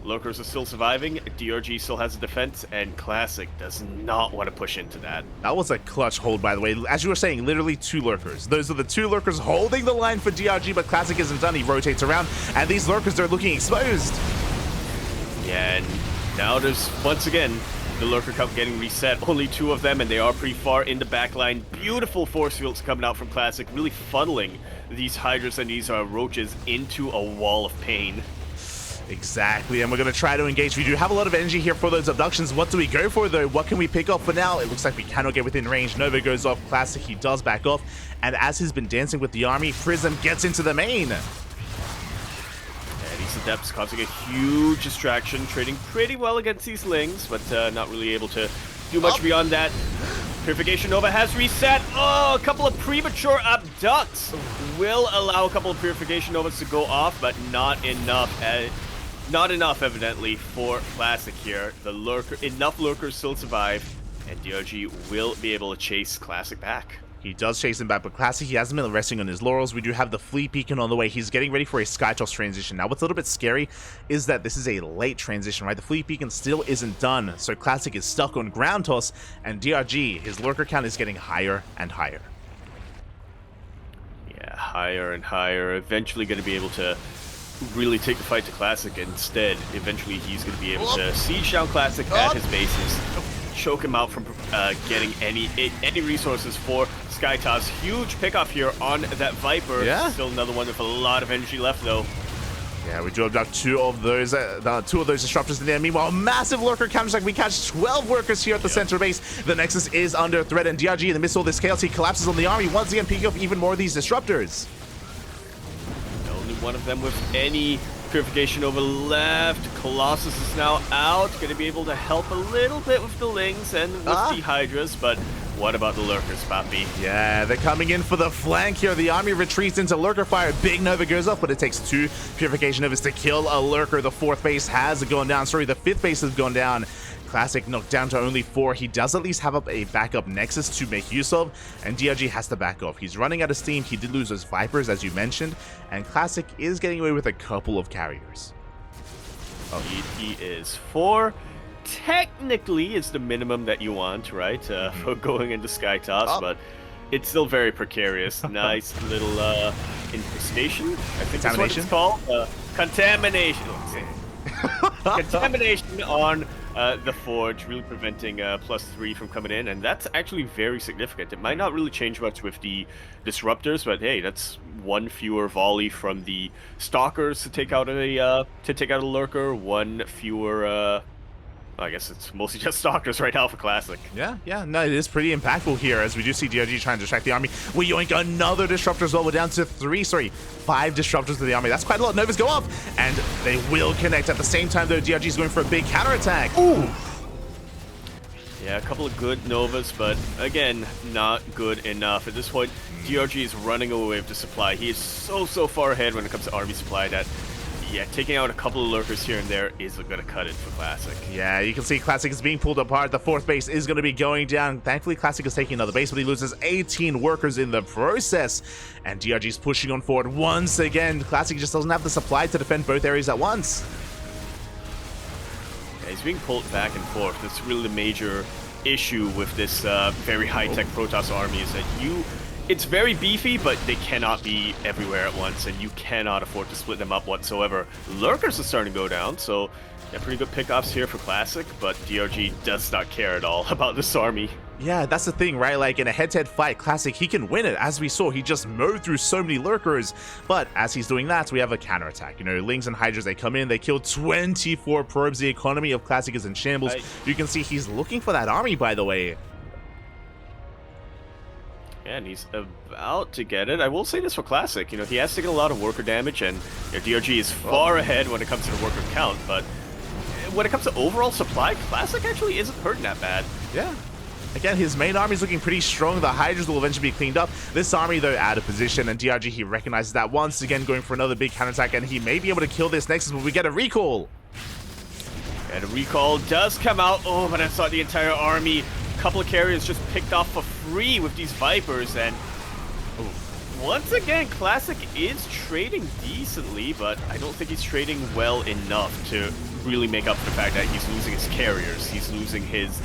Lurkers are still surviving, DRG still has a defense, and Classic does not want to push into that. That was a clutch hold, by the way. As you were saying, literally 2 lurkers. Those are the 2 lurkers holding the line for DRG, but Classic isn't done. He rotates around, and these lurkers are looking exposed. Yeah, and now there's, once again, the lurker count getting reset. Only 2 of them, and they are pretty far in the back line. Beautiful force fields coming out from Classic, really funneling these Hydras and these Roaches into a wall of pain. Exactly, and we're going to try to engage. We do have a lot of energy here for those abductions. What do we go for, though? What can we pick up for now? It looks like we cannot get within range. Nova goes off. Classic, he does back off. And as he's been dancing with the army, Prism gets into the main. And these Adepts causing a huge distraction, trading pretty well against these Lings, but not really able to do much beyond that. Purification Nova has reset. Oh, a couple of premature abducts will allow a couple of Purification Novas to go off, but not enough. Not enough, evidently, for Classic here. Enough lurkers still survive, and DRG will be able to chase Classic back. He does chase him back, but Classic, he hasn't been resting on his laurels. We do have the Fleet Beacon on the way. He's getting ready for a Skytoss transition. Now, what's a little bit scary is that this is a late transition, right? The Fleet Beacon still isn't done, so Classic is stuck on Ground Toss, and DRG, his lurker count is getting higher and higher. Yeah, higher and higher. Eventually going to be able to really take the fight to Classic. Instead, eventually he's going to be able to siege down Classic at his bases, choke him out from getting any resources for Skytoss. Huge pickoff here on that Viper. Yeah. Still another one with a lot of energy left, though. Yeah, we do abduct two of those disruptors in there. Meanwhile, massive lurker counterattack. We catch 12 workers here at the center base. The Nexus is under threat, and DRG in the midst of all this chaos, he collapses on the army, once again picking up even more of these disruptors. Only one of them with any Purification Nova left. Colossus is now out. Going to be able to help a little bit with the Lings and with the Hydras, but what about the lurkers, Papi? Yeah, they're coming in for the flank here. The army retreats into lurker fire. Big Nova goes off, but it takes 2 Purification Novas to kill a lurker. The 4th base has gone down. Sorry, the 5th base has gone down. Classic knocked down to only 4. He does at least have up a backup Nexus to make use of, and DRG has to back off. He's running out of steam. He did lose those Vipers, as you mentioned, and Classic is getting away with a couple of carriers. He is 4. Technically, it's the minimum that you want, right, for going into Skytoss, but it's still very precarious. Nice little infestation, I think that's what it's called. Contamination. Contamination on the Forge, really preventing +3 from coming in, and that's actually very significant. It might not really change much with the Disruptors, but hey, that's 1 fewer volley from the Stalkers to take out a lurker, 1 fewer. I guess it's mostly just Stalkers right now for Classic. Yeah, no, it is pretty impactful here, as we do see DRG trying to distract the army. We yoink another Disruptor as well. We're down to 5 Disruptors to the army. That's quite a lot. Novas go up, and they will connect. At the same time, though, DRG is going for a big counterattack. Ooh! Yeah, a couple of good Novas, but again, not good enough. At this point, DRG is running away with the supply. He is so far ahead when it comes to army supply that, yeah, taking out a couple of lurkers here and there is going to cut it for Classic. Yeah, you can see Classic is being pulled apart. The 4th base is going to be going down. Thankfully, Classic is taking another base, but he loses 18 workers in the process. And DRG is pushing on forward once again. Classic just doesn't have the supply to defend both areas at once. Yeah, he's being pulled back and forth. That's really the major issue with this very high-tech Protoss army, is that it's very beefy, but they cannot be everywhere at once, and you cannot afford to split them up whatsoever. Lurkers are starting to go down, so yeah, pretty good pickoffs here for Classic, but DRG does not care at all about this army. Yeah, that's the thing, right? Like, in a head-to-head fight, Classic, he can win it. As we saw, he just mowed through so many lurkers. But as he's doing that, we have a counterattack. You know, Lings and Hydras, they come in, they kill 24 probes. The economy of Classic is in shambles. You can see he's looking for that army, by the way. Yeah, and he's about to get it. I will say this for Classic, you know, he has taken a lot of worker damage, and you know, DRG is far ahead when it comes to the worker count, but when it comes to overall supply, Classic actually isn't hurting that bad. Yeah. Again, his main army is looking pretty strong. The Hydras will eventually be cleaned up. This army, though, out of position, and DRG, he recognizes that once again, going for another big counterattack, and he may be able to kill this Nexus, but we get a recall. And a recall does come out. Oh, but I saw the entire army. Couple of carriers just picked off for free with these Vipers, and once again, Classic is trading decently, but I don't think he's trading well enough to really make up for the fact that he's losing his carriers, he's losing his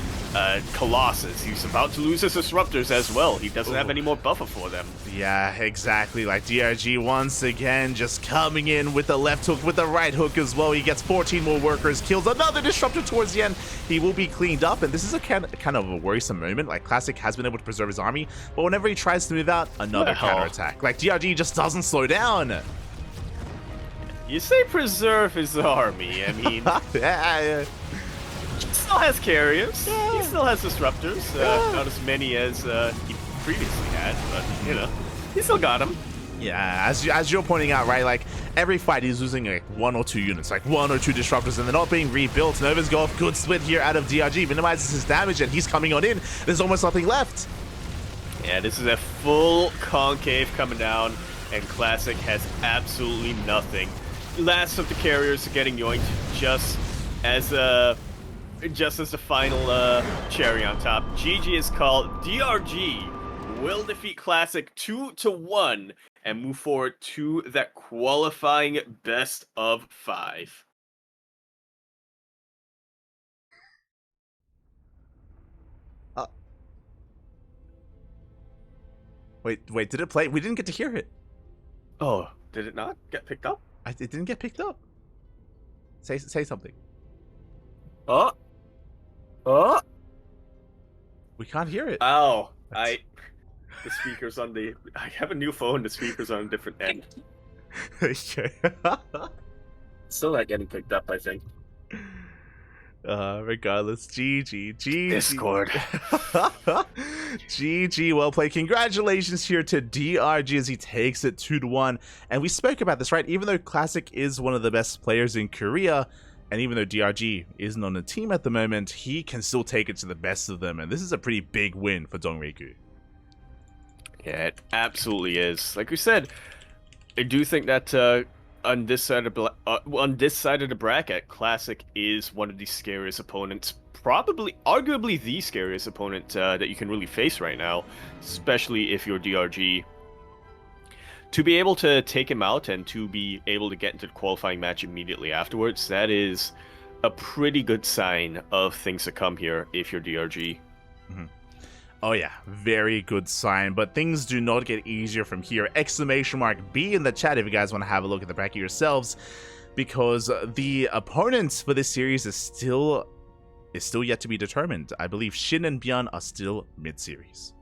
Colossus, he's about to lose his Disruptors as well. He doesn't have any more buffer for them. Yeah, exactly. Like DRG once again just coming in with the left hook, with the right hook as well. He gets 14 more workers, kills another Disruptor towards the end. He will be cleaned up, and this is a kind of a worrisome moment. Like Classic has been able to preserve his army, but whenever he tries to move out, another counterattack. Like DRG just doesn't slow down. You say preserve his army, I mean... Yeah. He still has carriers, he still has Disruptors, not as many as he previously had, but, you know, he still got them. Yeah, as you're pointing out, right, like, every fight he's losing like 1 or 2 units, like 1 or 2 Disruptors, and they're not being rebuilt. Nova's got a good split here out of DRG, minimizes his damage, and he's coming on in. There's almost nothing left. Yeah, this is a full concave coming down, and Classic has absolutely nothing. Last of the carriers are getting yoinked just as the final cherry on top. GG is called. DRG will defeat Classic 2-1 and move forward to that qualifying best of 5. Wait, did it play? We didn't get to hear it. Oh, did it not get picked up? It didn't get picked up. Say something. Oh. We can't hear it. Oh, the speaker's on the... I have a new phone, the speaker's on a different end. Okay. Still not getting picked up, I think. Regardless, GG. Discord. GG, well played. Congratulations here to DRG as he takes it 2-1. And we spoke about this, right? Even though Classic is one of the best players in Korea, and even though DRG isn't on the team at the moment, he can still take it to the best of them. And this is a pretty big win for Dongriku. Yeah, it absolutely is. Like we said, I do think that on this side of the bracket, Classic is one of the scariest opponents. Probably, arguably the scariest opponent that you can really face right now, especially if you're DRG. To be able to take him out and to be able to get into the qualifying match immediately afterwards, that is a pretty good sign of things to come here if you're DRG. Mm-hmm. Oh yeah, very good sign, but things do not get easier from here. Exclamation mark B in the chat if you guys want to have a look at the bracket yourselves, because the opponents for this series is still yet to be determined. I believe Shin and Byeon are still mid-series.